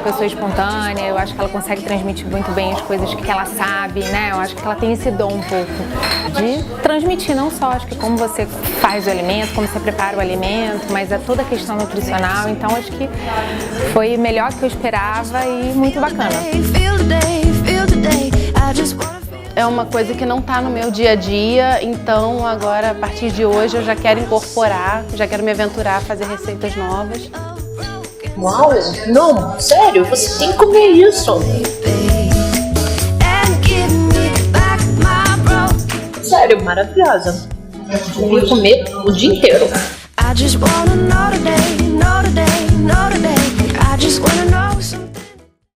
pessoa espontânea, eu acho que ela consegue transmitir muito bem as coisas que ela sabe, né? Eu acho que ela tem esse dom um pouco de transmitir, não só acho que como você faz o alimento, como você prepara o alimento, mas é toda a questão nutricional, então acho que foi melhor do que eu esperava e muito bacana. É uma coisa que não está no meu dia a dia, então agora, a partir de hoje, eu já quero incorporar, já quero me aventurar a fazer receitas novas. Uau! Não, sério, você tem que comer isso! Sério, maravilhosa! Eu vou comer o dia inteiro.